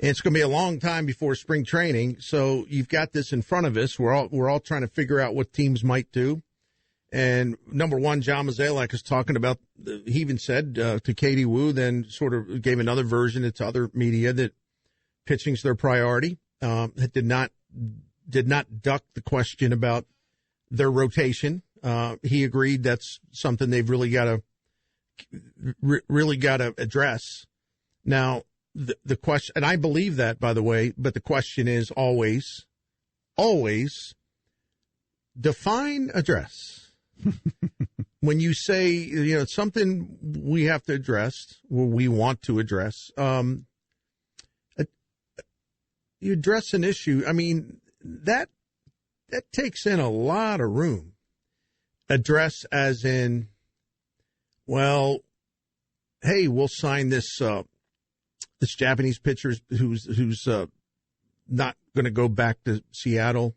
And it's going to be a long time before spring training, so you've got this in front of us. We're all trying to figure out what teams might do. And number one, John Mozeliak is talking about. He even said to Katie Wu, then sort of gave another version to other media that pitching's their priority. It did not duck the question about their rotation. He agreed that's something they've really got to address. Now, the question, and I believe that, by the way, but the question is always define address. When you say, it's something we have to address, or we want to address, you address an issue. I mean, that takes in a lot of room. Address as in, well, hey, we'll sign this Japanese pitcher who's not going to go back to Seattle.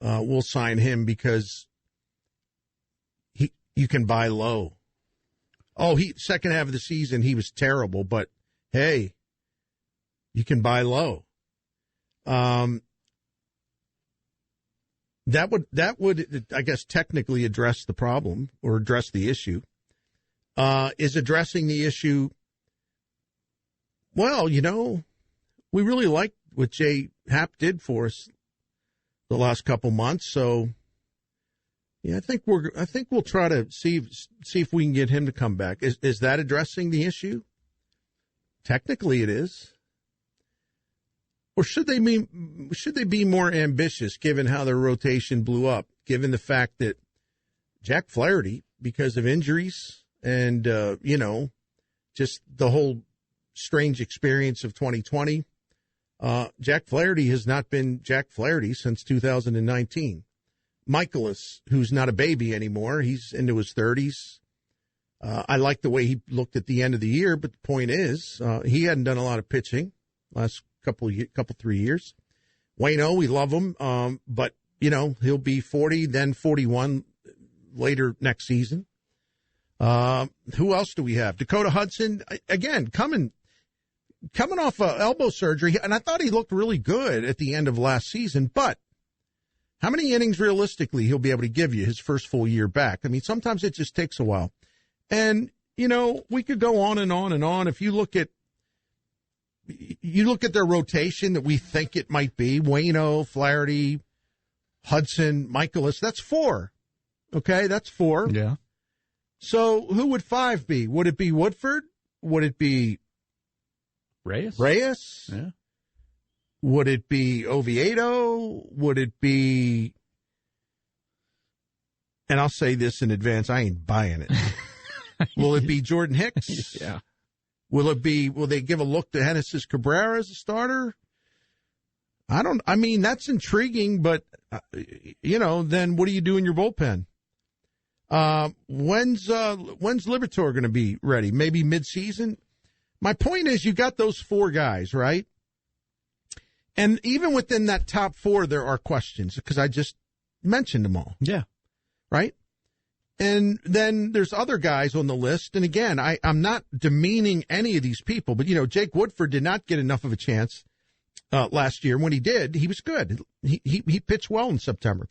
We'll sign him because you can buy low. Oh, second half of the season he was terrible, but hey, you can buy low. That would I guess technically address the problem or address the issue. Is addressing the issue. Well, we really liked what Jay Happ did for us the last couple months, so yeah, I think we'll try to see if we can get him to come back. Is that addressing the issue? Technically, it is. Or should they be more ambitious, given how their rotation blew up, given the fact that Jack Flaherty, because of injuries and just the whole strange experience of 2020, Jack Flaherty has not been Jack Flaherty since 2019. Miklasz, who's not a baby anymore, he's into his 30s. I like the way he looked at the end of the year, but the point is, he hadn't done a lot of pitching last couple 3 years. Waino, we love him, but he'll be 40, then 41 later next season. Who else do we have? Dakota Hudson, again, coming off elbow surgery, and I thought he looked really good at the end of last season, but how many innings realistically he'll be able to give you his first full year back? I mean, sometimes it just takes a while. And, we could go on and on and on. If you look at their rotation that we think it might be, Waino, Flaherty, Hudson, Michaelis, that's 4. Okay, that's 4. Yeah. So who would 5 be? Would it be Woodford? Would it be Reyes? Yeah. Would it be Oviedo? Would it be, and I'll say this in advance, I ain't buying it. Will it be Jordan Hicks? Yeah. Will they give a look to Genesis Cabrera as a starter? That's intriguing, but, then what do you do in your bullpen? When's Liberatore going to be ready? Maybe mid-season? My point is you got those 4 guys, right? And even within that top 4, there are questions because I just mentioned them all. Yeah. Right? And then there's other guys on the list. And again, I'm not demeaning any of these people, but Jake Woodford did not get enough of a chance last year. When he did, he was good. He pitched well in September.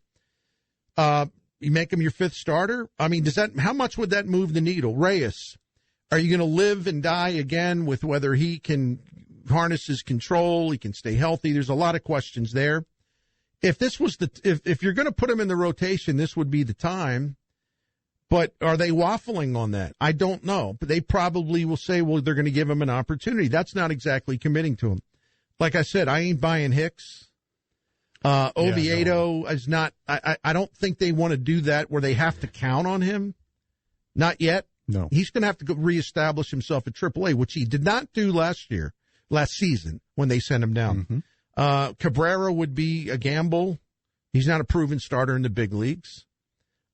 You make him your 5th starter. I mean, how much would that move the needle? Reyes, are you going to live and die again with whether he can harness his control, he can stay healthy? There's a lot of questions there. If this was if you're going to put him in the rotation, this would be the time. But are they waffling on that? I don't know. But they probably will say, well, they're going to give him an opportunity. That's not exactly committing to him. Like I said, I ain't buying Hicks. Oviedo is not. I don't think they want to do that where they have to count on him. Not yet. No. He's going to have to reestablish himself at AAA, which he did not do last season when they sent him down. Mm-hmm. Cabrera would be a gamble. He's not a proven starter in the big leagues.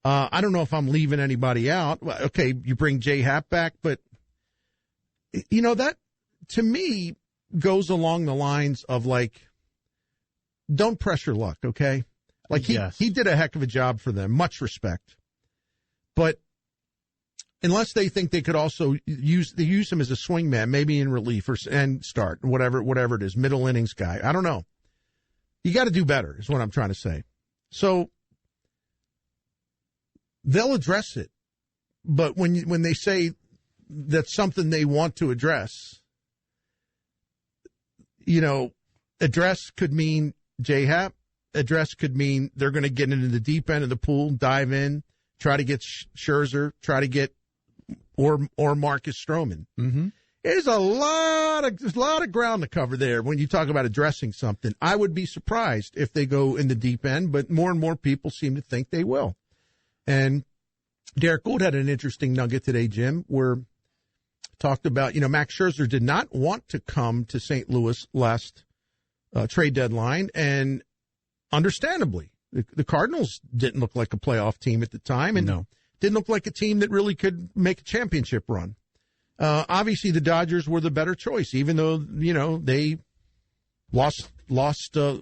I don't know if I'm leaving anybody out. Okay, you bring Jay Happ back, but, that to me goes along the lines of don't pressure luck, okay? He did a heck of a job for them, much respect. But unless they think they could also use him as a swingman, maybe in relief and start, whatever it is, middle innings guy. I don't know. You got to do better is what I'm trying to say. So they'll address it. But when they say that's something they want to address, address could mean J-Hap. Address could mean they're going to get into the deep end of the pool, dive in, try to get Scherzer, try to get or Marcus Stroman. Mm-hmm. There's a lot of ground to cover there when you talk about addressing something. I would be surprised if they go in the deep end, but more and more people seem to think they will. And Derek Gould had an interesting nugget today, Jim, where talked about, Max Scherzer did not want to come to St. Louis last trade deadline, and understandably, the Cardinals didn't look like a playoff team at the time, and didn't look like a team that really could make a championship run. Obviously, the Dodgers were the better choice, even though, they lost in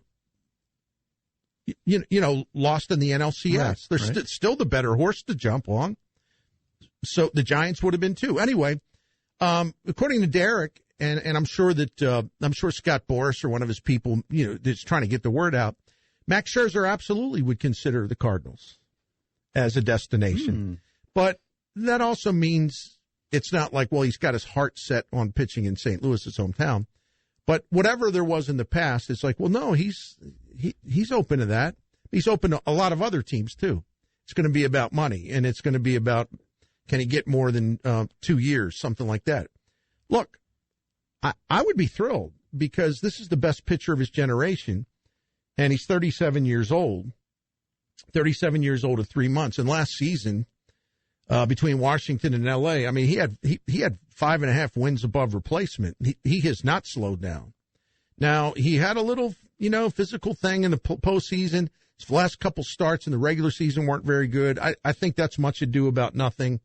the NLCS. Right, They're still the better horse to jump on. So the Giants would have been too. Anyway, according to Derek, and I'm sure Scott Boras or one of his people, that's trying to get the word out, Max Scherzer absolutely would consider the Cardinals as a destination. But that also means it's not like, well, he's got his heart set on pitching in St. Louis, his hometown. But whatever there was in the past, it's like, well, no, he's open to that. He's open to a lot of other teams, too. It's going to be about money, and it's going to be about, can he get more than 2 years, something like that. Look, I would be thrilled because this is the best pitcher of his generation, and he's 37 years old. 37 years old of 3 months. And last season, between Washington and L.A., I mean, he had 5.5 wins above replacement. He has not slowed down. Now, he had a little, physical thing in the postseason. His last couple starts in the regular season weren't very good. I think that's much ado about nothing.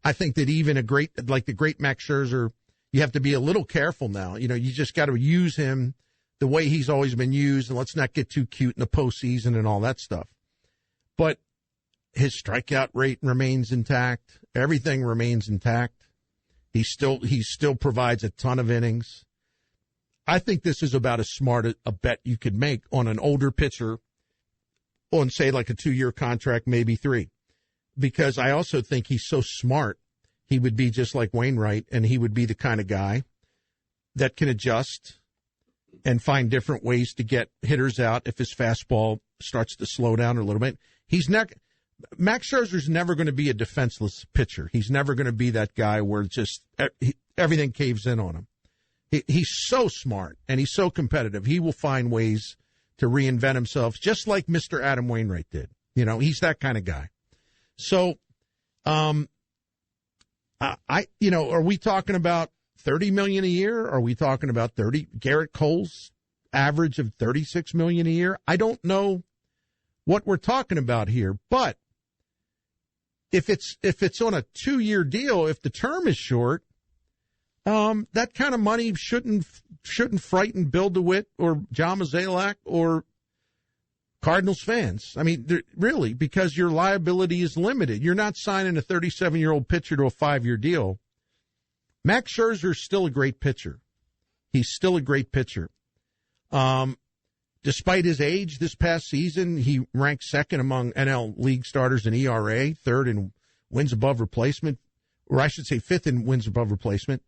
I think that even the great Max Scherzer, you have to be a little careful now. You just got to use him the way he's always been used, and let's not get too cute in the postseason and all that stuff. But his strikeout rate remains intact. Everything remains intact. He still provides a ton of innings. I think this is about as smart a bet you could make on an older pitcher on, say, like a 2-year contract, maybe 3. Because I also think he's so smart, he would be just like Wainwright, and he would be the kind of guy that can adjust and find different ways to get hitters out if his fastball starts to slow down a little bit. Max Scherzer's never going to be a defenseless pitcher. He's never going to be that guy where just everything caves in on him. He's so smart, and he's so competitive. He will find ways to reinvent himself, just like Mr. Adam Wainwright did. He's that kind of guy. So, are we talking about $30 million a year? Are we talking about Garrett Cole's average of $36 million a year? I don't know what we're talking about here, but if it's on a 2-year deal, if the term is short, that kind of money shouldn't frighten Bill DeWitt or John Mozeliak or Cardinals fans. I mean, really, because your liability is limited. You're not signing a 37-year-old pitcher to a 5-year deal. Max Scherzer's still a great pitcher. He's still a great pitcher. Despite his age, this past season, he ranked second among NL League starters in ERA, third in wins above replacement, or I should say fifth in wins above replacement.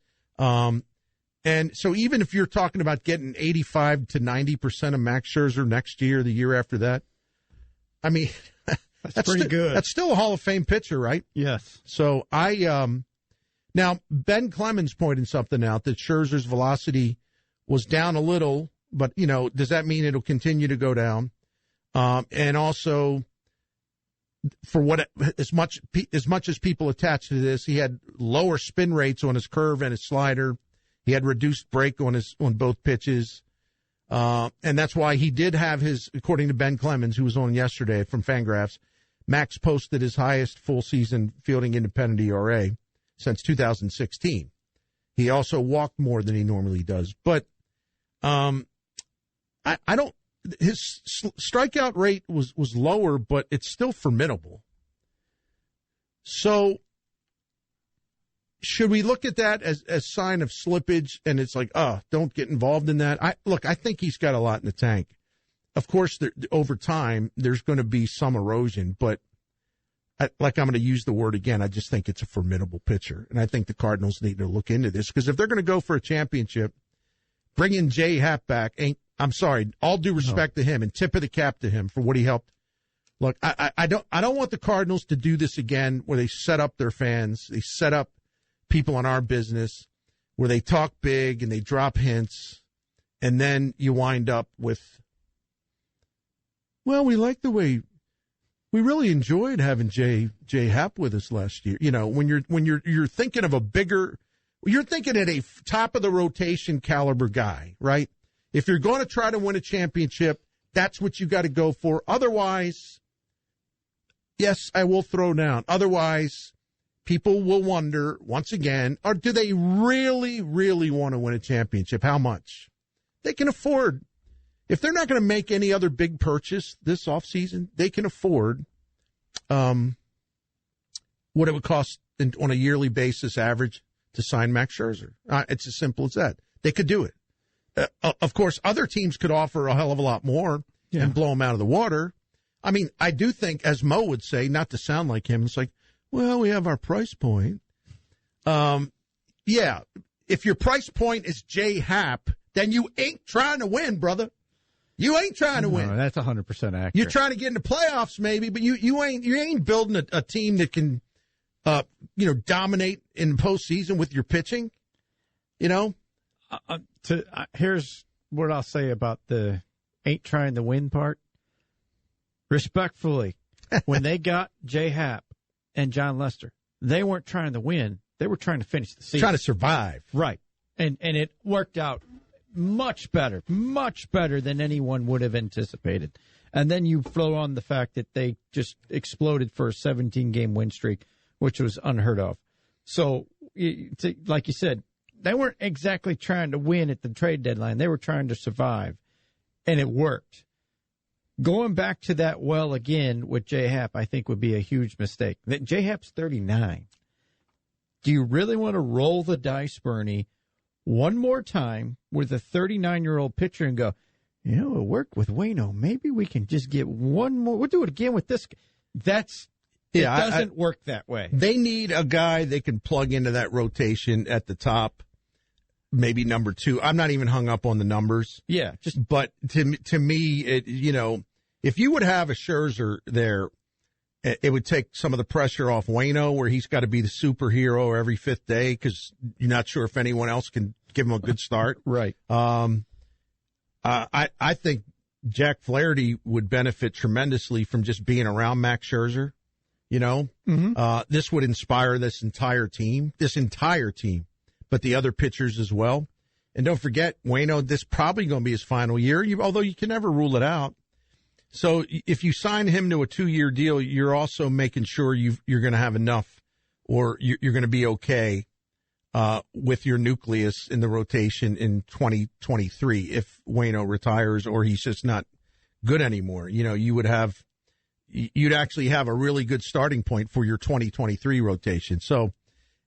And so even if you're talking about getting 85 to 90% of Max Scherzer next year, the year after that, I mean, that's pretty good. That's still a Hall of Fame pitcher, right? Yes. So now Ben Clemens pointed something out that Scherzer's velocity was down a little, but does that mean it'll continue to go down? And also, for as much as people attach to this, he had lower spin rates on his curve and his slider. He had reduced break on both pitches. And that's why he did have his, according to Ben Clemens, who was on yesterday from Fangraphs, Max posted his highest full season fielding independent ERA since 2016. He also walked more than he normally does. But his strikeout rate was lower, but it's still formidable. So should we look at that as sign of slippage? And it's like, don't get involved in that. I think he's got a lot in the tank. Of course, over time, there's going to be some erosion, but I'm going to use the word again. I just think it's a formidable pitcher. And I think the Cardinals need to look into this, because if they're going to go for a championship, bringing Jay Happ back I'm sorry, all due respect to him and tip of the cap to him for what he helped. Look, I don't want the Cardinals to do this again, where they set up their fans, they set up people in our business, where they talk big and they drop hints, and then you wind up with, well, we like the way, we really enjoyed having Jay Happ with us last year. You know, when you're thinking of a bigger, you're thinking at a top of the rotation caliber guy, right? If you're going to try to win a championship, that's what you got to go for. Otherwise, yes, I will throw down. Otherwise, people will wonder, once again, or do they really, really want to win a championship? How much? They can afford. If they're not going to make any other big purchase this offseason, they can afford what it would cost on a yearly basis average to sign Max Scherzer. It's as simple as that. They could do it. Of course, other teams could offer a hell of a lot more and blow them out of the water. I mean, I do think, as Mo would say, not to sound like him, it's like, well, we have our price point. Yeah, if your price point is Jay Happ, then you ain't trying to win, brother. You ain't trying to win. That's 100% accurate. You're trying to get into playoffs, maybe, but you ain't building a team that can, dominate in postseason with your pitching. You know. Here's what I'll say about the ain't trying to win part. Respectfully, when they got Jay Happ and John Lester, they weren't trying to win. They were trying to finish the season. Trying to survive. Right. And it worked out much better than anyone would have anticipated. And then you throw on the fact that they just exploded for a 17-game win streak, which was unheard of. So, like you said, they weren't exactly trying to win at the trade deadline. They were trying to survive, and it worked. Going back to that well again with Jay Happ, I think would be a huge mistake. Jay Happ's 39. Do you really want to roll the dice, Bernie, one more time with a 39-year-old pitcher and go, it worked with Waino. Maybe we can just get one more. We'll do it again with this. It doesn't work that way. They need a guy they can plug into that rotation at the top. Maybe number 2. I'm not even hung up on the numbers. Yeah. But to me, if you would have a Scherzer there, it would take some of the pressure off Waino, where he's got to be the superhero every 5th day because you're not sure if anyone else can give him a good start. Right. I think Jack Flaherty would benefit tremendously from just being around Max Scherzer. This would inspire this entire team, but the other pitchers as well. And don't forget, Waino, this is probably going to be his final year, although you can never rule it out. So if you sign him to a 2-year deal, you're also making sure you're going to have enough, or you're going to be okay with your nucleus in the rotation in 2023 if Waino retires or he's just not good anymore. You'd actually have a really good starting point for your 2023 rotation. So,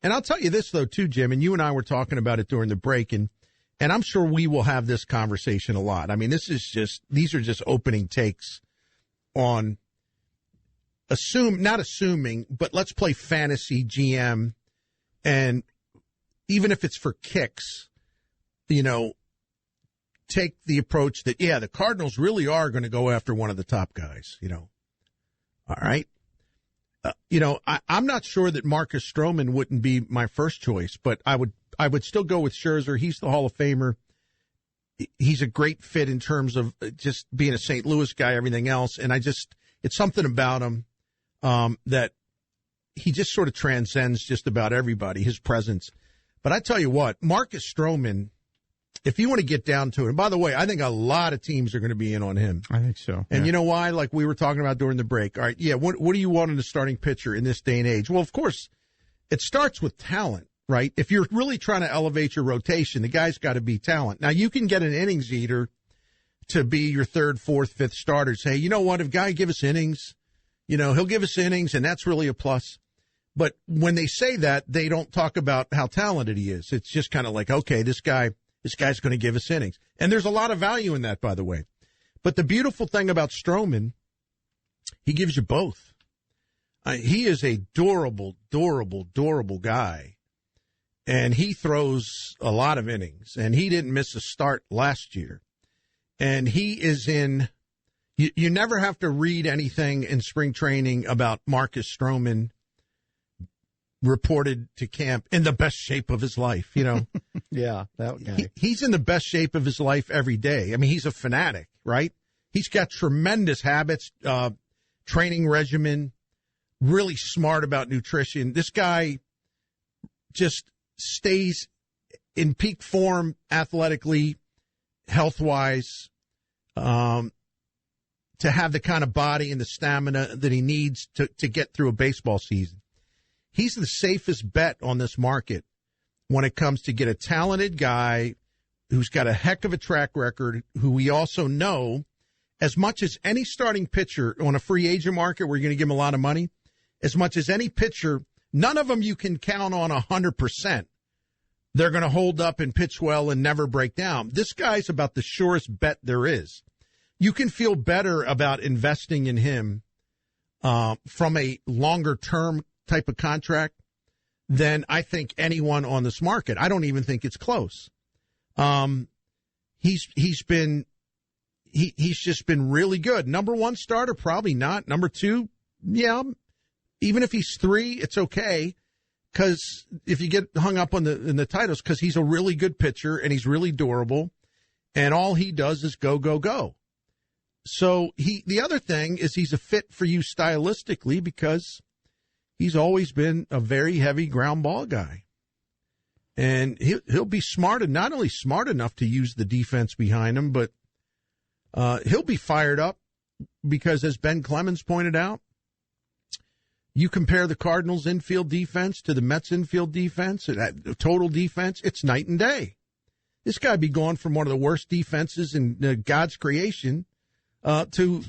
and I'll tell you this, though, too, Jim, and you and I were talking about it during the break, and I'm sure we will have this conversation a lot. I mean, these are just opening takes on not assuming, but let's play fantasy GM, and even if it's for kicks, take the approach that, the Cardinals really are going to go after one of the top guys, All right. I'm not sure that Marcus Stroman wouldn't be my first choice, but I would still go with Scherzer. He's the Hall of Famer. He's a great fit in terms of just being a St. Louis guy, everything else. And it's something about him that he just sort of transcends just about everybody, his presence. But I tell you what, Marcus Stroman, if you want to get down to it, and by the way, I think a lot of teams are going to be in on him. I think so. And you know why? Like we were talking about during the break. All right, what do you want in a starting pitcher in this day and age? Well, of course, it starts with talent, right? If you're really trying to elevate your rotation, the guy's got to be talent. Now, you can get an innings eater to be your 3rd, 4th, 5th starter. Say, you know what, if guy give us innings, he'll give us innings, and that's really a plus. But when they say that, they don't talk about how talented he is. It's just kind of like, okay, this guy's going to give us innings. And there's a lot of value in that, by the way. But the beautiful thing about Stroman, he gives you both. He is a durable guy. And he throws a lot of innings. And he didn't miss a start last year. And he is in, you never have to read anything in spring training about Marcus Stroman reported to camp in the best shape of his life, you know. Yeah, that guy. He's in the best shape of his life every day. I mean, he's a fanatic, right? He's got tremendous habits, training regimen, really smart about nutrition. This guy just stays in peak form athletically, health-wise, to have the kind of body and the stamina that he needs to get through a baseball season. He's the safest bet on this market when it comes to get a talented guy who's got a heck of a track record, who we also know, as much as any starting pitcher on a free agent market where you're going to give him a lot of money, as much as any pitcher, none of them you can count on 100%. They're going to hold up and pitch well and never break down. This guy's about the surest bet there is. You can feel better about investing in him from a longer-term type of contract than I think anyone on this market. I don't even think it's close. He's just been really good. Number one starter, probably not. Number two, yeah. Even if he's 3, it's okay. Because if you get hung up on in the titles, because he's a really good pitcher and he's really durable, and all he does is go, go, go. So the other thing is he's a fit for you stylistically because he's always been a very heavy ground ball guy. And he'll be smart, and not only smart enough to use the defense behind him, but he'll be fired up because, as Ben Clemens pointed out, you compare the Cardinals' infield defense to the Mets' infield defense, total defense, it's night and day. This guy be going from one of the worst defenses in God's creation to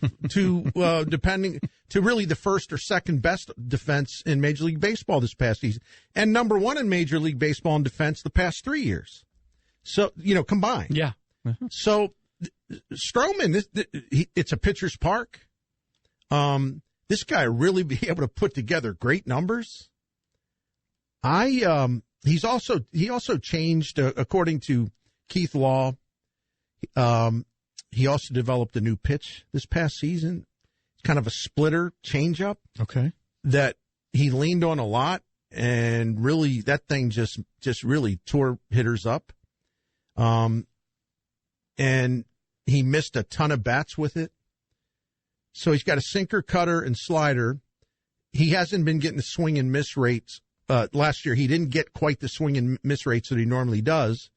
really the first or second best defense in Major League Baseball this past season, and number one in Major League Baseball in defense the past 3 years. So, combined. Yeah. Mm-hmm. So Stroman, it's a pitcher's park. This guy really be able to put together great numbers. He also changed, according to Keith Law. He also developed a new pitch this past season. It's kind of a splitter changeup. Okay. That he leaned on a lot, and really that thing just really tore hitters up. And he missed a ton of bats with it. So he's got a sinker, cutter, and slider. He hasn't been getting the swing and miss rates. Last year he didn't get quite the swing and miss rates that he normally does.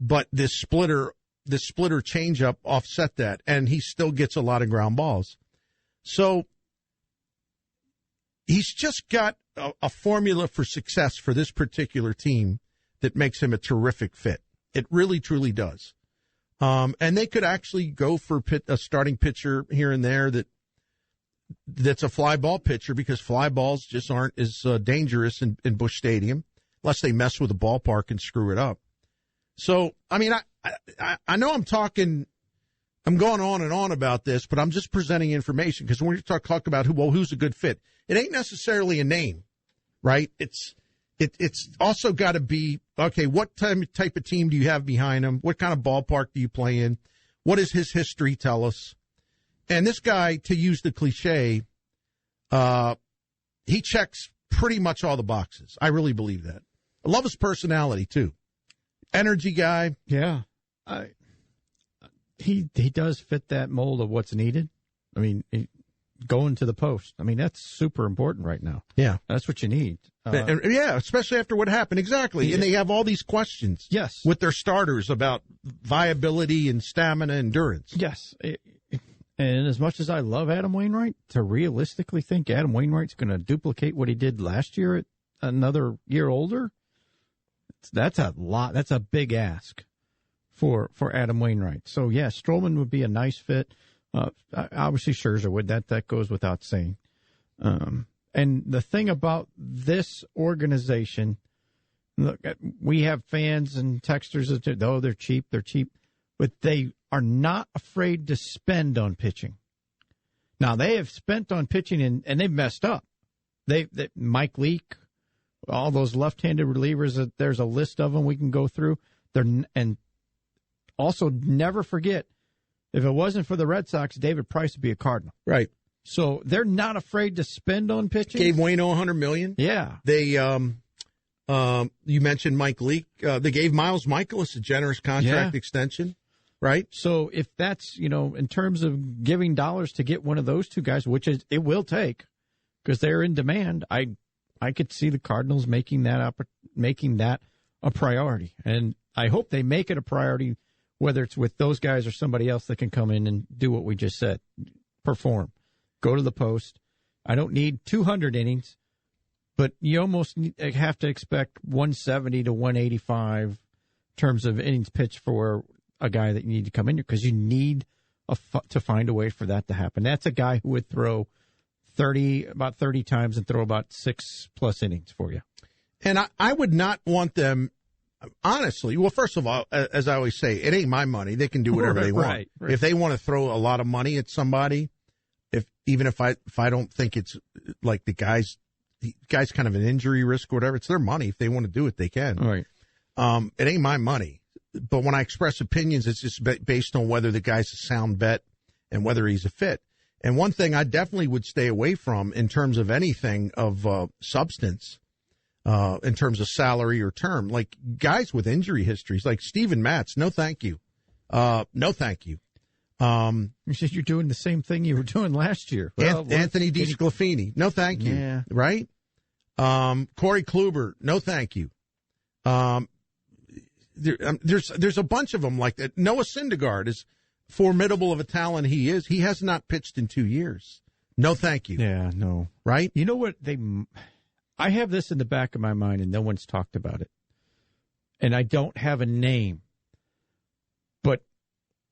But this splitter changeup offset that, and he still gets a lot of ground balls. So he's just got a formula for success for this particular team that makes him a terrific fit. It really, truly does. And they could actually go for a starting pitcher here and there that's a fly ball pitcher, because fly balls just aren't as dangerous in Busch Stadium unless they mess with the ballpark and screw it up. So, I mean, I know I'm going on and on about this, but I'm just presenting information, because when we talk about who's a good fit, it ain't necessarily a name, right? It's also got to be, okay, what type of team do you have behind him? What kind of ballpark do you play in? What does his history tell us? And this guy, to use the cliche, he checks pretty much all the boxes. I really believe that. I love his personality, too. Energy guy. Yeah. He does fit that mold of what's needed. I mean, going to the post. I mean, that's super important right now. Yeah. That's what you need. Yeah, especially after what happened. Exactly. Yeah. And they have all these questions. Yes. With their starters about viability and stamina, endurance. Yes. And as much as I love Adam Wainwright, to realistically think Adam Wainwright's going to duplicate what he did last year at another year older, that's a lot. That's a big ask for Adam Wainwright. So, yeah, Stroman would be a nice fit. Obviously, Scherzer would. That goes without saying. And the thing about this organization, look, we have fans and texters that, oh, they're cheap, but they are not afraid to spend on pitching. Now, they have spent on pitching, and they've messed up. Mike Leake, all those left-handed relievers, there's a list of them we can go through. And also, never forget, if it wasn't for the Red Sox, David Price would be a Cardinal. Right. So they're not afraid to spend on pitching. Gave Waino $100 million. Yeah. They, you mentioned Mike Leake. They gave Miles Miklasz a generous contract extension. Right. So if that's, in terms of giving dollars to get one of those two guys, which it will take because they're in demand, I could see the Cardinals making that a priority. And I hope they make it a priority, whether it's with those guys or somebody else that can come in and do what we just said, perform, go to the post. I don't need 200 innings, but you almost have to expect 170 to 185 in terms of innings pitched for a guy that you need to come in here because you need to find a way for that to happen. That's a guy who would throw about 30 times and throw about 6+ innings for you. And I would not want them, honestly. Well, first of all, as I always say, it ain't my money. They can do whatever they want. Right. If they want to throw a lot of money at somebody, even if I don't think it's like the guy's kind of an injury risk or whatever, it's their money. If they want to do it, they can. Right. It ain't my money. But when I express opinions, it's just based on whether the guy's a sound bet and whether he's a fit. And one thing I definitely would stay away from in terms of anything of substance, in terms of salary or term, like guys with injury histories, like Steven Matz, no thank you. No thank you. You said you're doing the same thing you were doing last year. Well, Anthony DeSclafani, no thank you. Yeah. Right? Corey Kluber, no thank you. There's a bunch of them like that. Noah Syndergaard, is formidable of a talent he is. He has not pitched in 2 years. No, thank you. Yeah, no. Right? You know what? I have this in the back of my mind, and no one's talked about it. And I don't have a name. But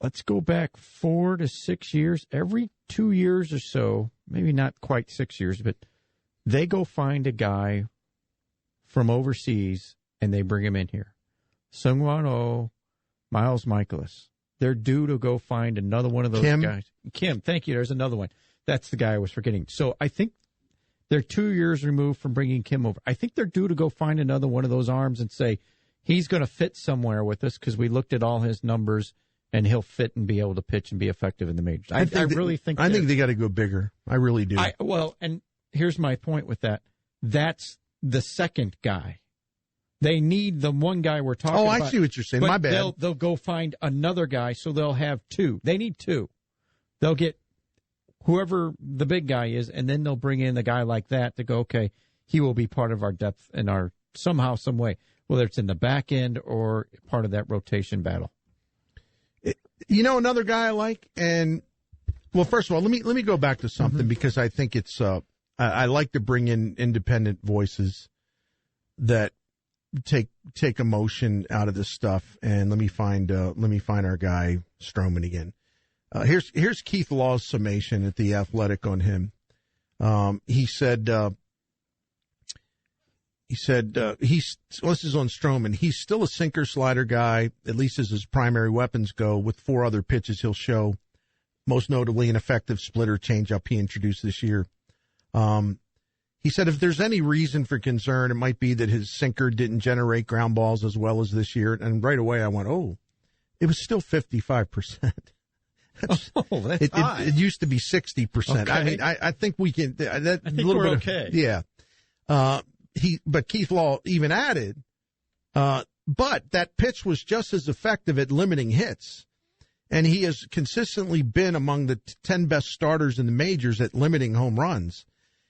let's go back 4 to 6 years. Every 2 years or so, maybe not quite 6 years, but they go find a guy from overseas, and they bring him in here. Seung-Hwan Oh, Miles Miklasz. They're due to go find another one of those guys. Kim, thank you. There's another one. That's the guy I was forgetting. So I think they're 2 years removed from bringing Kim over. I think they're due to go find another one of those arms and say, he's going to fit somewhere with us because we looked at all his numbers and he'll fit and be able to pitch and be effective in the majors. I really think. I think they got to go bigger. I really do. And here's my point with that. That's the second guy. They need the one guy we're talking about. Oh, I see what you're saying. My bad. They'll go find another guy, so they'll have two. They need two. They'll get whoever the big guy is, and then they'll bring in the guy like that to go, okay, he will be part of our depth in our somehow, some way, whether it's in the back end or part of that rotation battle. You know, another guy I like, and well, first of all, let me go back to something because I think it's I like to bring in independent voices that take emotion out of this stuff, and let me find our guy Stroman again. Here's Keith Law's summation at The Athletic on him. He said this is on Stroman. He's still a sinker slider guy, at least as his primary weapons go. With 4 other pitches he'll show, most notably an effective splitter changeup he introduced this year. He said if there's any reason for concern, it might be that his sinker didn't generate ground balls as well as this year. And right away I went, oh, it was still 55%. That's high. It used to be 60%. Okay. I mean, I think we can. I think we're okay. Yeah. But Keith Law even added, but that pitch was just as effective at limiting hits. And he has consistently been among the 10 best starters in the majors at limiting home runs.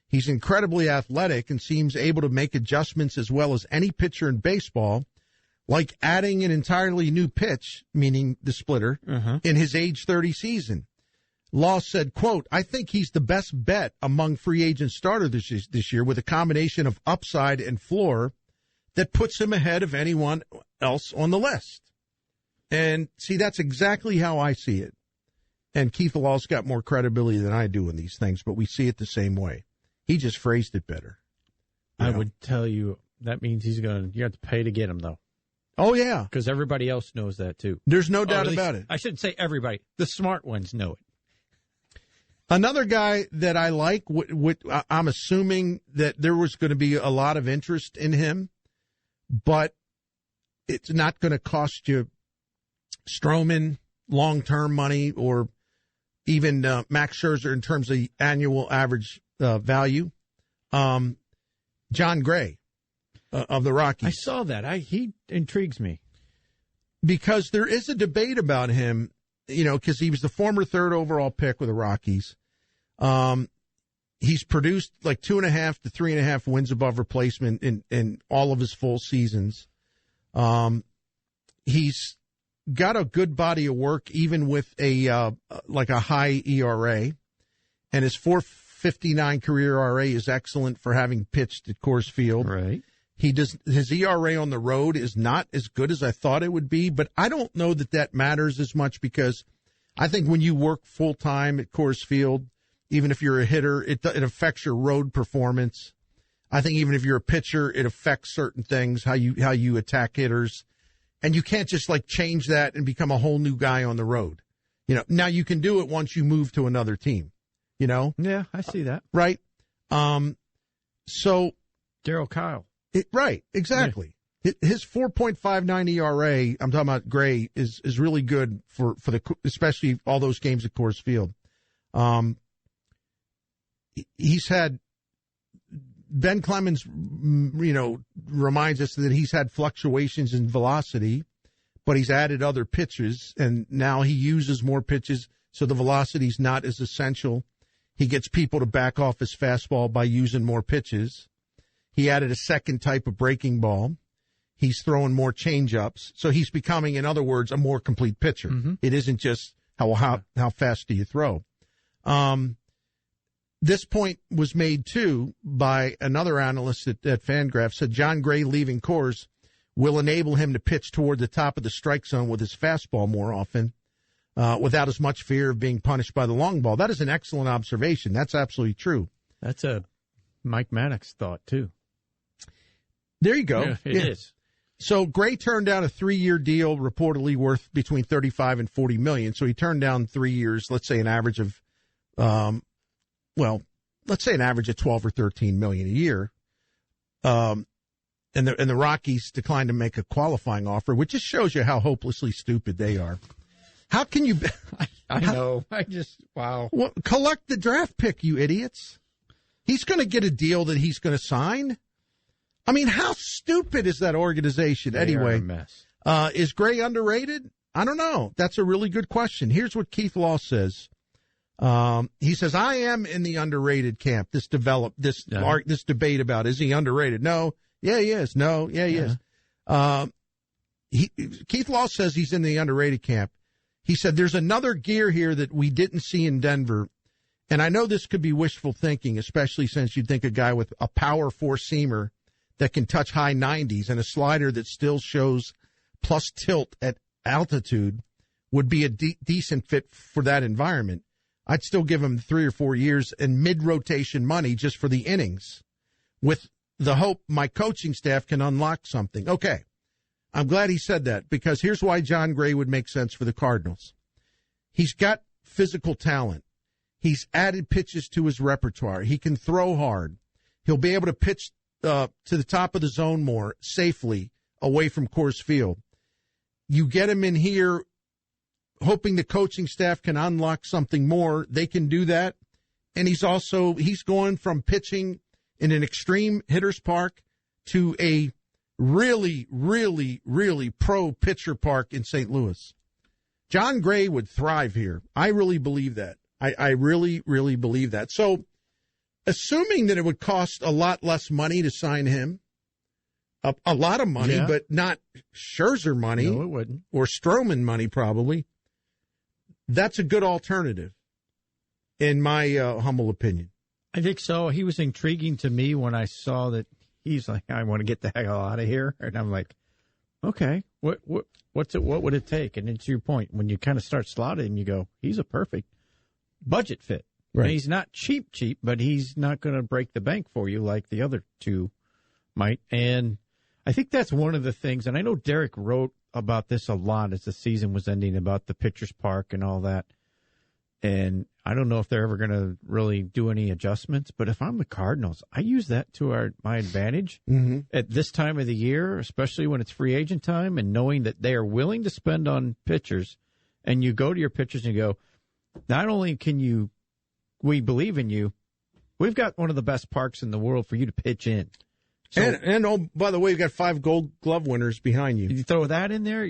He's incredibly athletic and seems able to make adjustments as well as any pitcher in baseball, like adding an entirely new pitch, meaning the splitter, in his age 30 season. Law said, quote, I think he's the best bet among free agent starters this year with a combination of upside and floor that puts him ahead of anyone else on the list. And see, that's exactly how I see it. And Keith Law's got more credibility than I do in these things, but we see it the same way. He just phrased it better. I would tell you that means you have to pay to get him, though. Oh, yeah. Because everybody else knows that, too. There's no doubt about it. I shouldn't say everybody. The smart ones know it. Another guy that I like, I'm assuming that there was going to be a lot of interest in him, but it's not going to cost you Stroman long-term money or even Max Scherzer in terms of annual average value. John Gray of the Rockies. I saw that. He intrigues me. Because there is a debate about him, because he was the former third overall pick with the Rockies. He's produced like 2.5 to 3.5 wins above replacement in all of his full seasons. He's got a good body of work, even with a high ERA, and his 4.59 career ERA is excellent for having pitched at Coors Field. Right. His ERA on the road is not as good as I thought it would be, but I don't know that matters as much because I think when you work full time at Coors Field, even if you're a hitter, it affects your road performance. I think even if you're a pitcher, it affects certain things, how you attack hitters. And you can't just change that and become a whole new guy on the road. Now you can do it once you move to another team, Yeah, I see that. Right. So Darryl Kyle. Right. Exactly. Yeah. His 4.59 ERA, I'm talking about Gray, is really good for especially all those games at Coors Field. He's had Ben Clemens, reminds us that he's had fluctuations in velocity, but he's added other pitches, and now he uses more pitches, so the velocity's not as essential. He gets people to back off his fastball by using more pitches. He added a second type of breaking ball. He's throwing more changeups, so he's becoming, in other words, a more complete pitcher. Mm-hmm. It isn't just how fast do you throw. This point was made, too, by another analyst at Fangraphs, said John Gray leaving Coors will enable him to pitch toward the top of the strike zone with his fastball more often, without as much fear of being punished by the long ball. That is an excellent observation. That's absolutely true. That's a Mike Maddox thought, too. There you go. Yeah, it is. So Gray turned down a 3-year deal reportedly worth between $35 and $40 million. So he turned down 3 years, let's say an average of, let's say an average of 12 or 13 million a year. And the Rockies declined to make a qualifying offer, which just shows you how hopelessly stupid they are. How can you? I know. Wow. Well, collect the draft pick, you idiots. He's going to get a deal that he's going to sign. I mean, how stupid is that organization anyway? They are a mess. Is Gray underrated? I don't know. That's a really good question. Here's what Keith Law says. He says, I am in the underrated camp. This debate about, is he underrated? No. Yeah, he is. No. Yeah, he is. Keith Law says he's in the underrated camp. He said, there's another gear here that we didn't see in Denver. And I know this could be wishful thinking, especially since you'd think a guy with a power four-seamer that can touch high 90s and a slider that still shows plus tilt at altitude would be a decent fit for that environment. I'd still give him 3 or 4 years and mid-rotation money just for the innings with the hope my coaching staff can unlock something. Okay, I'm glad he said that because here's why John Gray would make sense for the Cardinals. He's got physical talent. He's added pitches to his repertoire. He can throw hard. He'll be able to pitch to the top of the zone more safely away from Coors Field. You get him in here hoping the coaching staff can unlock something more. They can do that. And he's going from pitching in an extreme hitter's park to a really, really, really pro pitcher park in St. Louis. John Gray would thrive here. I really believe that. I really, really believe that. So assuming that it would cost a lot less money to sign him, a lot of money, but not Scherzer money. No, it wouldn't. Or Stroman money, probably. That's a good alternative, in my humble opinion. I think so. He was intriguing to me when I saw that he's like, I want to get the hell out of here. And I'm like, okay, what would it take? And then to your point, when you kind of start slotting, you go, he's a perfect budget fit. Right. And he's not cheap, but he's not going to break the bank for you like the other two might. And I think that's one of the things, and I know Derek wrote about this a lot as the season was ending, about the pitcher's park and all that. And I don't know if they're ever going to really do any adjustments, but if I'm the Cardinals, I use that to my advantage at this time of the year, especially when it's free agent time, and knowing that they are willing to spend on pitchers. And you go to your pitchers and you go, not only we believe in you, we've got one of the best parks in the world for you to pitch in. So, and oh, by the way, you've got 5 Gold Glove winners behind you. You throw that in there,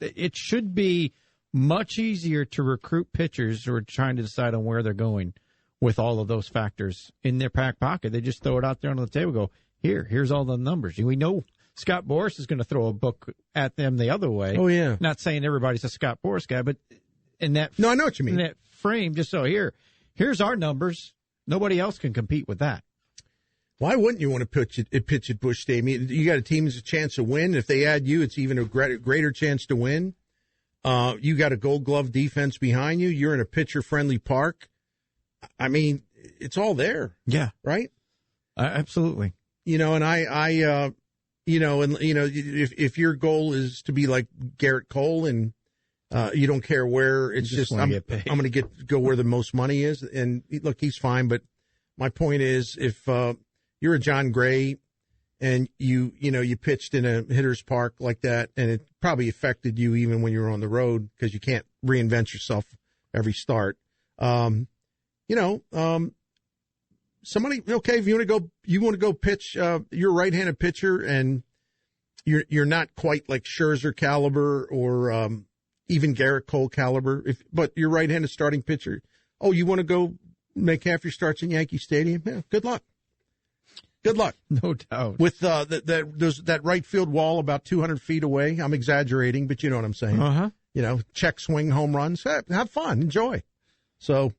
it should be much easier to recruit pitchers who are trying to decide on where they're going with all of those factors in their back pocket. They just throw it out there on the table, go, here's all the numbers. We know Scott Boras is going to throw a book at them the other way. Oh, yeah. Not saying everybody's a Scott Boras guy, but in that No, I know what you mean. In that frame, just so here's our numbers. Nobody else can compete with that. Why wouldn't you want to pitch at Busch Stadium? You got a team that's a chance to win. If they add you, it's even a greater chance to win. You got a Gold Glove defense behind you. You're in a pitcher-friendly park. I mean, it's all there. Yeah. Right? Absolutely. And if your goal is to be like Garrett Cole and you don't care where, it's just I'm going to go where the most money is. And look, he's fine. But my point is, if you're a John Gray and you pitched in a hitter's park like that, and it probably affected you even when you were on the road because you can't reinvent yourself every start. Somebody, okay, if you want to go pitch, you're a right-handed pitcher and you're not quite like Scherzer caliber or even Garrett Cole caliber, but you're right-handed starting pitcher. Oh, you want to go make half your starts in Yankee Stadium? Yeah, good luck. Good luck. No doubt. With that right field wall about 200 feet away. I'm exaggerating, but you know what I'm saying. Uh-huh. Check swing home runs. Have fun. Enjoy. So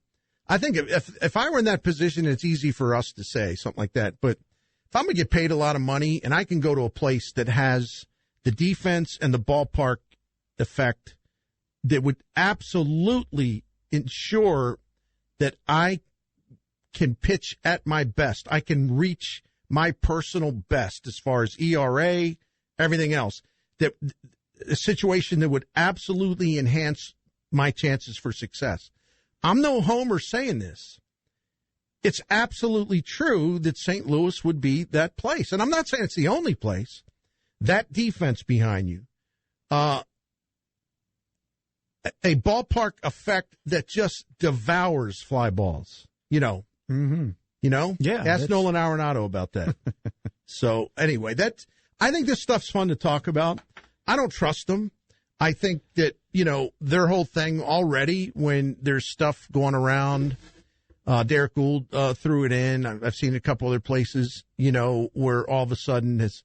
I think if I were in that position, it's easy for us to say something like that. But if I'm going to get paid a lot of money and I can go to a place that has the defense and the ballpark effect that would absolutely ensure that I can pitch at my best, I can reach my personal best as far as ERA, everything else, that a situation that would absolutely enhance my chances for success. I'm no homer saying this. It's absolutely true that St. Louis would be that place. And I'm not saying it's the only place. That defense behind you, a ballpark effect that just devours fly balls, Mm-hmm. Yeah. Ask Nolan Arenado about that. So anyway, I think this stuff's fun to talk about. I don't trust them. I think that, their whole thing already, when there's stuff going around, Derek Gould threw it in. I've seen a couple other places, where all of a sudden it's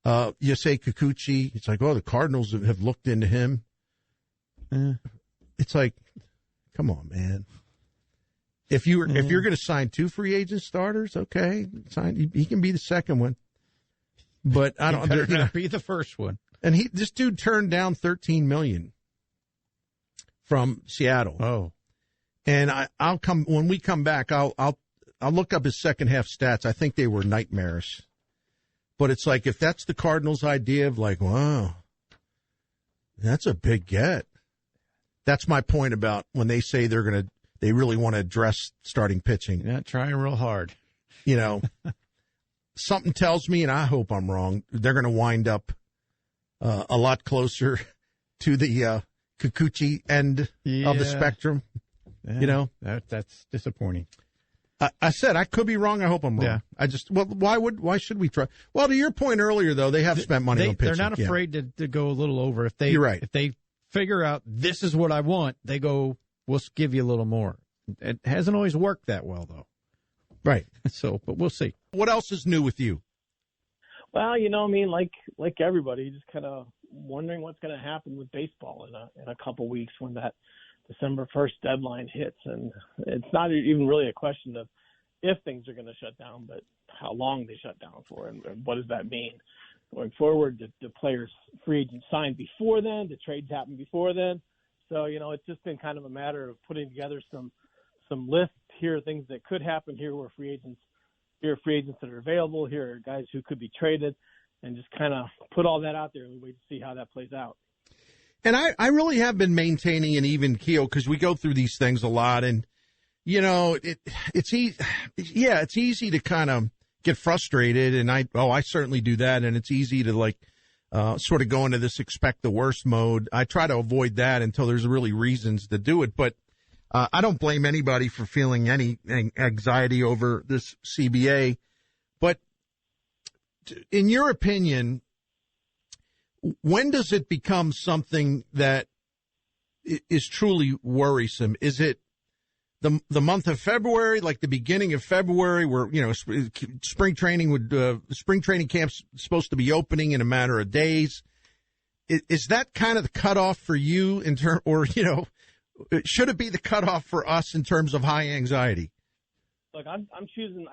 Yusei Kikuchi. It's like, the Cardinals have looked into him. It's like, come on, man. If you're going to sign 2 free agent starters, okay, sign. He can be the second one, but I don't. Better not be the first one. And this dude turned down $13 million from Seattle. Oh, and I'll come when we come back. I'll look up his second half stats. I think they were nightmarish, but it's like if that's the Cardinals' idea of like, wow, that's a big get. That's my point about when they say they really want to address starting pitching. You're not trying real hard. Something tells me, and I hope I'm wrong, they're going to wind up a lot closer to the Kikuchi end of the spectrum. Yeah, that's disappointing. I said I could be wrong. I hope I'm wrong. Yeah. Why should we try? Well, to your point earlier, though, they have spent money on pitching. They're not afraid to go a little over. You're right. If they figure out this is what I want, they go, we'll give you a little more. It hasn't always worked that well, though. Right. So, but we'll see. What else is new with you? Well, like everybody, just kind of wondering what's going to happen with baseball in a couple weeks when that December 1st deadline hits. And it's not even really a question of if things are going to shut down, but how long they shut down for, and what does that mean going forward? Do players, free agents sign before then? Do trades happen before then? So, it's just been kind of a matter of putting together some some lists. Here are things that could happen. Here are free agents that are available. Here are guys who could be traded, and just kind of put all that out there and wait to see how that plays out. And I really have been maintaining an even keel because we go through these things a lot, and it's easy to kind of get frustrated, and I certainly do that, and it's easy to sort of go into this expect the worst mode. I try to avoid that until there's really reasons to do it, but I don't blame anybody for feeling any anxiety over this CBA. But in your opinion, when does it become something that is truly worrisome? Is it the month of February, like the beginning of February, where spring training camp's supposed to be opening in a matter of days? Is that kind of the cutoff for you should it be the cutoff for us in terms of high anxiety? Look, I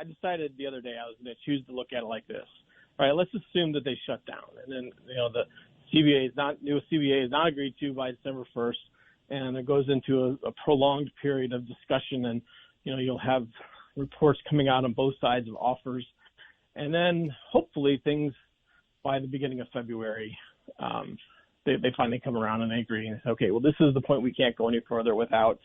decided the other day I was going to choose to look at it like this. All right, let's assume that they shut down, and then the new CBA is not agreed to by December 1st, and it goes into a prolonged period of discussion, and you'll have reports coming out on both sides of offers, and then hopefully things by the beginning of February, they finally come around and they agree and say, okay, well, this is the point we can't go any further without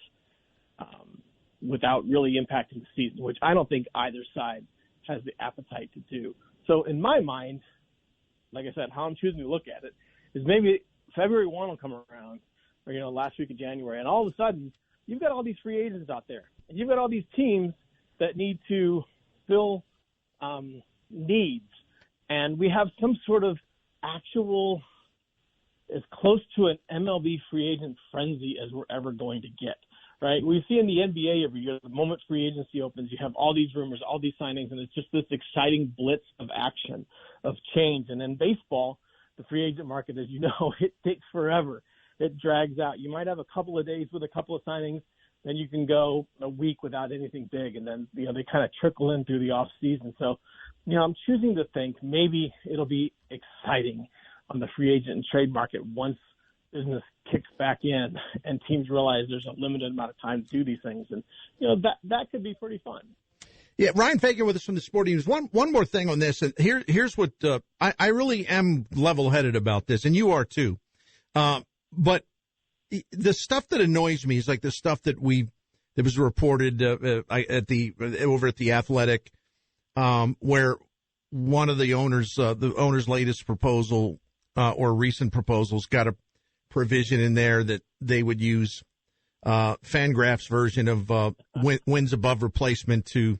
really impacting the season, which I don't think either side has the appetite to do. So in my mind, like I said, how I'm choosing to look at it is maybe February 1 will come around, or, last week of January, and all of a sudden you've got all these free agents out there, and you've got all these teams that need to fill needs, and we have some sort of actual as close to an MLB free agent frenzy as we're ever going to get. Right, we see in the NBA every year, the moment free agency opens, you have all these rumors, all these signings, and it's just this exciting blitz of action, of change. And in baseball, the free agent market, as you know, it takes forever. It drags out. You might have a couple of days with a couple of signings, then you can go a week without anything big, and then they kind of trickle in through the off season. So, I'm choosing to think maybe it'll be exciting on the free agent and trade market once business kicks back in and teams realize there's a limited amount of time to do these things. And, that could be pretty fun. Yeah. Ryan Fagan with us from the Sporting News. One more thing on this. And here's what, I really am level headed about this, and you are too. But the stuff that annoys me is like the stuff that was reported, over at the Athletic, where one of the owner's latest proposal, or recent proposals got a provision in there that they would use Fangraph's version of wins above replacement to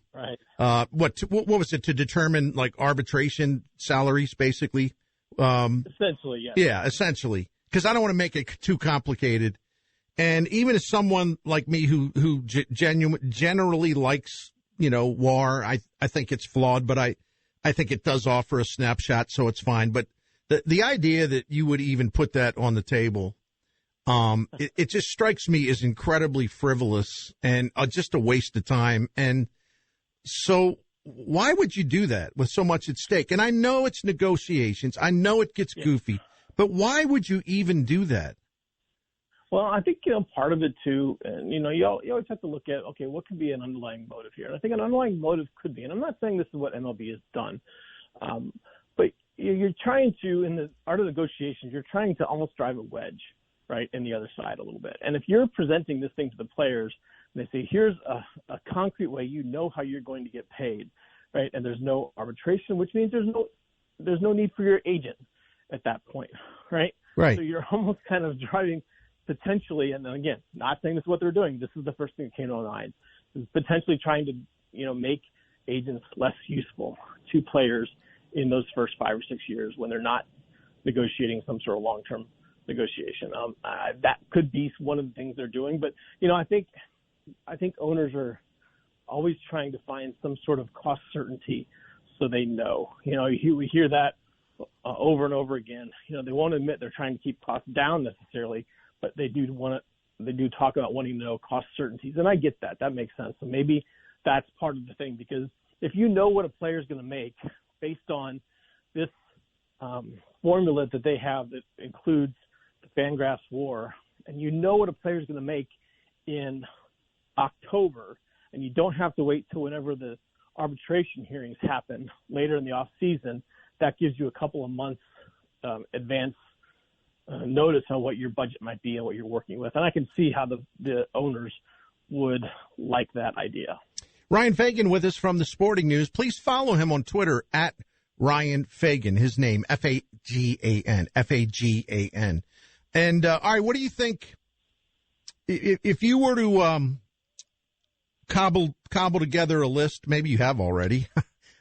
what was it, to determine like arbitration salaries, basically. Essentially, yeah. Yeah, essentially, because I don't want to make it too complicated. And even as someone like me who generally likes WAR, I think it's flawed, but I think it does offer a snapshot, so it's fine. But the idea that you would even put that on the table, it just strikes me as incredibly frivolous and just a waste of time. And so why would you do that with so much at stake? And I know it's negotiations. I know it gets goofy, but why would you even do that? Well, I think, part of it too, and, you always have to look at, okay, what could be an underlying motive here? And I think an underlying motive could be, and I'm not saying this is what MLB has done, but you're trying to, in the art of negotiations, you're trying to almost drive a wedge, right, in the other side a little bit. And if you're presenting this thing to the players, and they say, here's a concrete way how you're going to get paid, right, and there's no arbitration, which means there's no need for your agent at that point, right? Right. So you're almost kind of driving potentially, and again, not saying this is what they're doing. This is the first thing that came to my mind, is potentially trying to, make agents less useful to players in those first 5 or 6 years when they're not negotiating some sort of long-term negotiation. That could be one of the things they're doing, but I think owners are always trying to find some sort of cost certainty, so they know. We hear that over and over again. They won't admit they're trying to keep costs down necessarily, but they do talk about wanting to know cost certainties, and I get that. That makes sense. So maybe that's part of the thing, because if you know what a player is going to make based on this formula that they have that includes the Fangraphs WAR, and you know what a player is going to make in October, and you don't have to wait till whenever the arbitration hearings happen later in the off season, that gives you a couple of months advance notice on what your budget might be and what you're working with. And I can see how the owners would like that idea. Ryan Fagan with us from the Sporting News. Please follow him on Twitter at Ryan Fagan. His name, Fagan, Fagan. And, all right, what do you think if you were to cobble together a list, maybe you have already,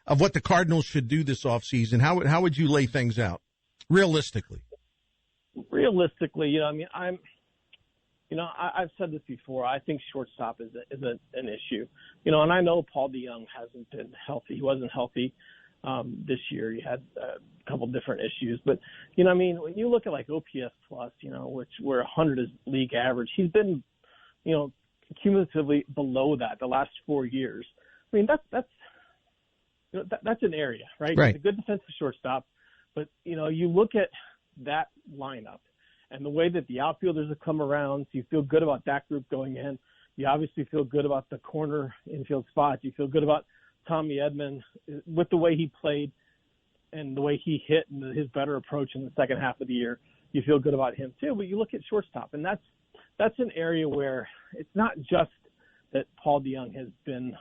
of what the Cardinals should do this offseason, how would you lay things out realistically? Realistically, I've said this before. I think shortstop is an issue, and I know Paul DeJong hasn't been healthy. He wasn't healthy this year. He had a couple different issues, but when you look at like OPS plus, which where 100 is league average, he's been, cumulatively below that the last 4 years. I mean, that's an area, right? Right. He's a good defensive shortstop, but you look at that lineup and the way that the outfielders have come around, so you feel good about that group going in. You obviously feel good about the corner infield spots. You feel good about Tommy Edman with the way he played and the way he hit and his better approach in the second half of the year. You feel good about him too, but you look at shortstop, and that's an area where it's not just that Paul DeJong has been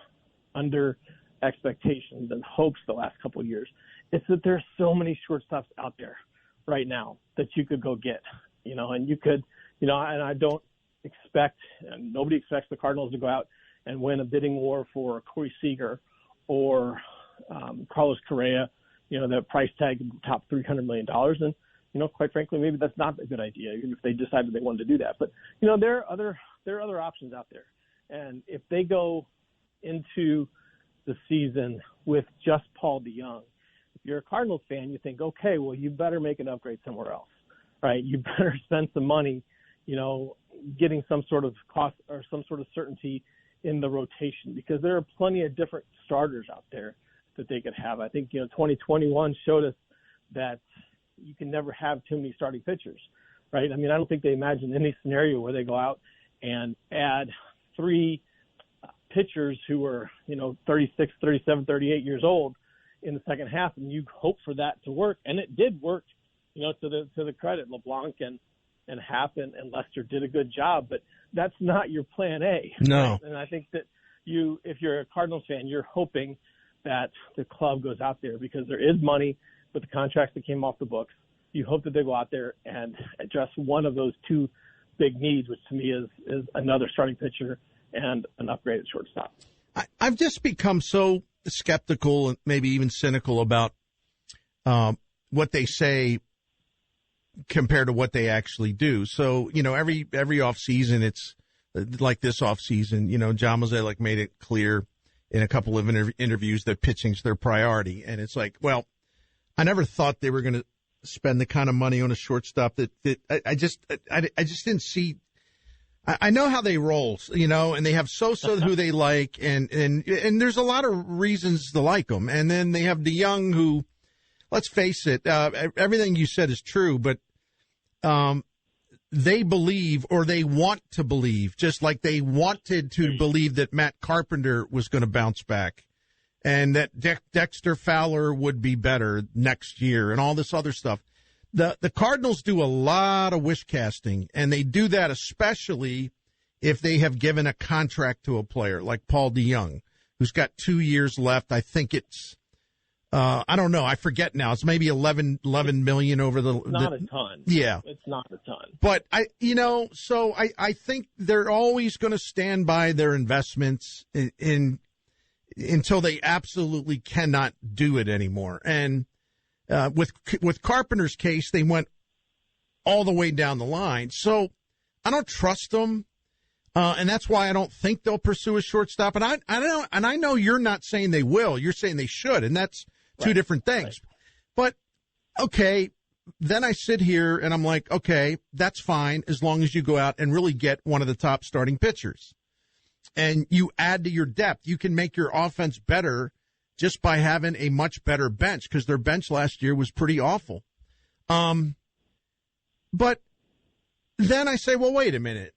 under expectations and hopes the last couple of years. It's that there's so many shortstops out there right now that you could go get, and you could, and I don't expect, and nobody expects the Cardinals to go out and win a bidding war for Corey Seager or Carlos Correa, the price tag top $300 million. And, quite frankly, maybe that's not a good idea, even if they decided they wanted to do that. But, there are other options out there. And if they go into the season with just Paul DeJong, if you're a Cardinals fan, you think, okay, well, you better make an upgrade somewhere else, right? You better spend some money, getting some sort of cost or some sort of certainty in the rotation, because there are plenty of different starters out there that they could have. I think, 2021 showed us that you can never have too many starting pitchers, right? I mean, I don't think they imagine any scenario where they go out and add three pitchers who are, 36, 37, 38 years old in the second half, and you hope for that to work. And it did work, to the credit. LeBlanc and Happ and Lester did a good job, but that's not your plan A. No. Right? And I think that if you're a Cardinals fan, you're hoping that the club goes out there, because there is money with the contracts that came off the books. You hope that they go out there and address one of those two big needs, which to me is another starting pitcher and an upgraded shortstop. I've just become so skeptical and maybe even cynical about what they say compared to what they actually do. So, every off season, it's like this off season, John Mozeliak made it clear in a couple of interviews that pitching's their priority. And it's like, well, I never thought they were going to spend the kind of money on a shortstop that I just didn't see. I know how they roll, and they have Sosa who they like, and there's a lot of reasons to like them. And then they have DeJong who, let's face it, everything you said is true, but they believe, or they want to believe, just like they wanted to believe that Matt Carpenter was going to bounce back and that Dexter Fowler would be better next year and all this other stuff. The Cardinals do a lot of wish casting, and they do that especially if they have given a contract to a player like Paul DeJong, who's got 2 years left. I think it's, I don't know. I forget now. It's maybe 11 million over the. It's not a ton. Yeah. It's not a ton. But so I think they're always going to stand by their investments until they absolutely cannot do it anymore. And with Carpenter's case, they went all the way down the line. So I don't trust them. And that's why I don't think they'll pursue a shortstop. And I know you're not saying they will. You're saying they should. And that's two different things. Right. But, okay, then I sit here and I'm like, okay, that's fine as long as you go out and really get one of the top starting pitchers. And you add to your depth. You can make your offense better just by having a much better bench, because their bench last year was pretty awful. But then I say, well, wait a minute.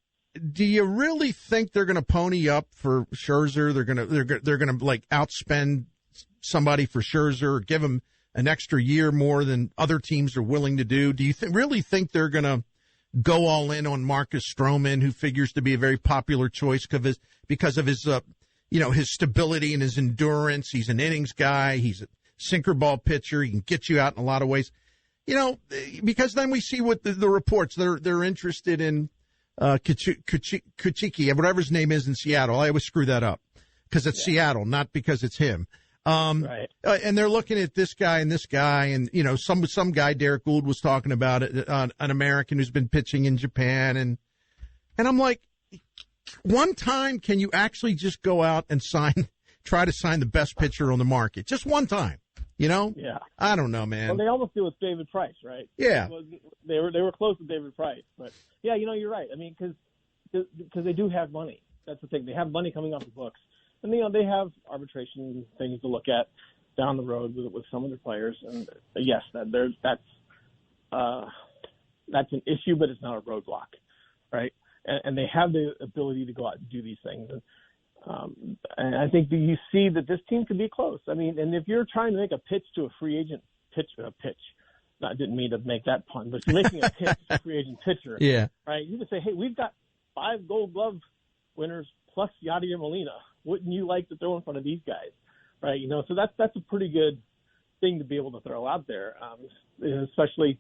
do you really think they're going to pony up for Scherzer? They're going to like outspend somebody for Scherzer, or give him an extra year more than other teams are willing to do? Do you really think they're going to go all in on Marcus Stroman, who figures to be a very popular choice because of his his stability and his endurance? He's an innings guy. He's a sinker ball pitcher. He can get you out in a lot of ways. Because then we see what the reports. They're interested in Kuchiki, whatever his name is in Seattle. I always screw that up because it's Seattle, not because it's him. Right. And they're looking at this guy and this guy, and some guy, Derek Gould, was talking about it, an American who's been pitching in Japan, and I'm like, one time, can you actually just go out and try to sign the best pitcher on the market, just one time? Yeah. I don't know, man. Well, they almost do with David Price, right? Yeah. They were close with David Price, but yeah, you're right. I mean, because they do have money. That's the thing. They have money coming off the books. And, they have arbitration things to look at down the road with some of the players. And yes, that's an issue, but it's not a roadblock, right? And they have the ability to go out and do these things. And I think that you see that this team could be close. I mean, and if you're trying to make a pitch to a free agent I didn't mean to make that pun, but if you're making a pitch to a free agent pitcher, yeah, right? You could say, hey, we've got 5 Gold Glove winners plus Yadier Molina. Wouldn't you like to throw in front of these guys, right? So that's a pretty good thing to be able to throw out there, especially,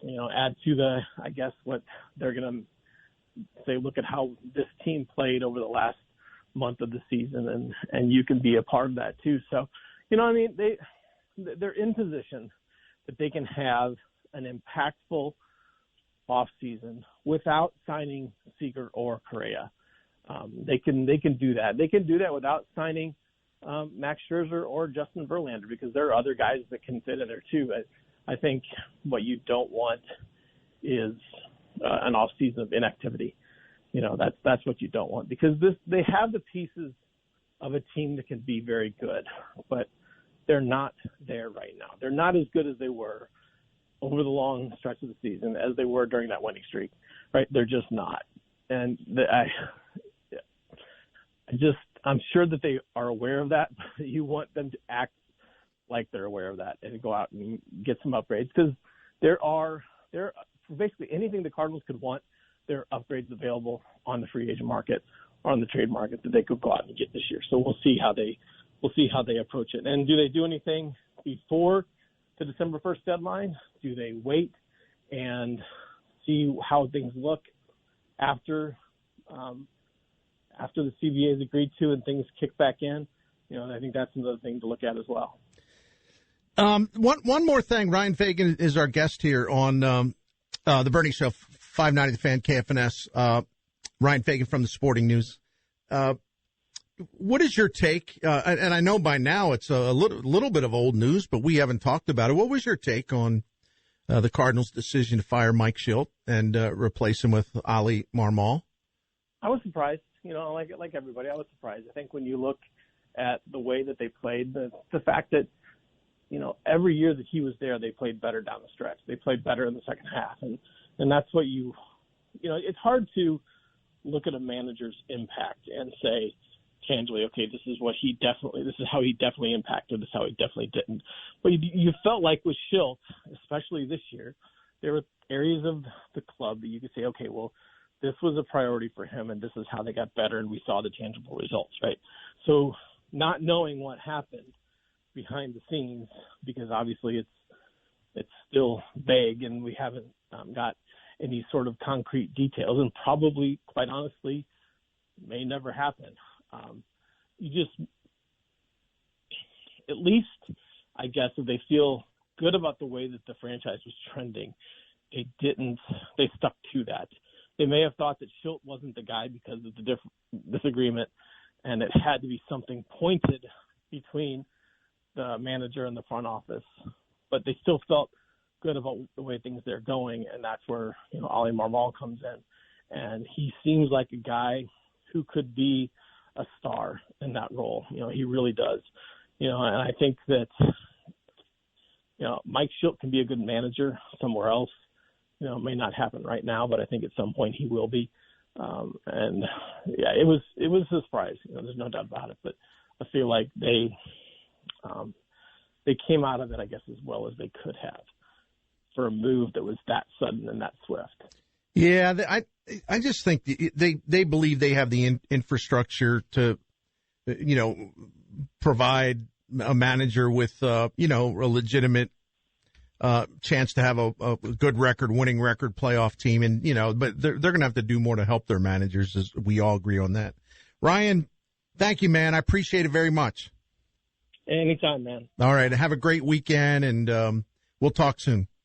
add to I guess what they're going to say, look at how this team played over the last month of the season, and you can be a part of that too. So, they're in position that they can have an impactful off season without signing Seager or Correa. They can do that. They can do that without signing Max Scherzer or Justin Verlander, because there are other guys that can fit in there too. I think what you don't want is an off season of inactivity. That's what you don't want, because they have the pieces of a team that can be very good, but they're not there right now. They're not as good as they were over the long stretch of the season as they were during that winning streak, right? They're just not. And I'm sure that they are aware of that, but you want them to act like they're aware of that and go out and get some upgrades, because there are basically anything the Cardinals could want. There are upgrades available on the free agent market or on the trade market that they could go out and get this year. So we'll see how they approach it. And do they do anything before the December 1st deadline? Do they wait and see how things look after the CBA is agreed to and things kick back in? I think that's another thing to look at as well. One more thing. Ryan Fagan is our guest here on the Bernie Show, 590 The Fan KFNS. Ryan Fagan from the Sporting News. What is your take? And I know by now it's a little bit of old news, but we haven't talked about it. What was your take on the Cardinals' decision to fire Mike Shildt and replace him with Ali Marmol? I was surprised. Like everybody, I was surprised. I think when you look at the way that they played, the fact that, every year that he was there, they played better down the stretch. They played better in the second half. And that's what it's hard to look at a manager's impact and say tangibly, okay, this is how he definitely impacted, this is how he definitely didn't. But you felt like with Shildt, especially this year, there were areas of the club that you could say, okay, well, this was a priority for him, and this is how they got better, and we saw the tangible results, right? So not knowing what happened behind the scenes, because obviously it's still vague, and we haven't got any sort of concrete details, and probably, quite honestly, may never happen. At least, I guess, if they feel good about the way that the franchise was trending, they stuck to that. They may have thought that Shildt wasn't the guy because of the disagreement, and it had to be something pointed between the manager and the front office. But they still felt good about the way things are going, and that's where Ali Marmol comes in. And he seems like a guy who could be a star in that role. He really does. And I think that Mike Shildt can be a good manager somewhere else. It may not happen right now, but I think at some point he will be. And yeah, it was a surprise. There's no doubt about it. But I feel like they came out of it, I guess, as well as they could have for a move that was that sudden and that swift. Yeah, I just think they believe they have the infrastructure to, provide a manager with, a legitimate chance to have a good record, winning record, playoff team. And, but they're going to have to do more to help their managers, as we all agree on that. Ryan, thank you, man. I appreciate it very much. Anytime, man. All right. Have a great weekend, and we'll talk soon.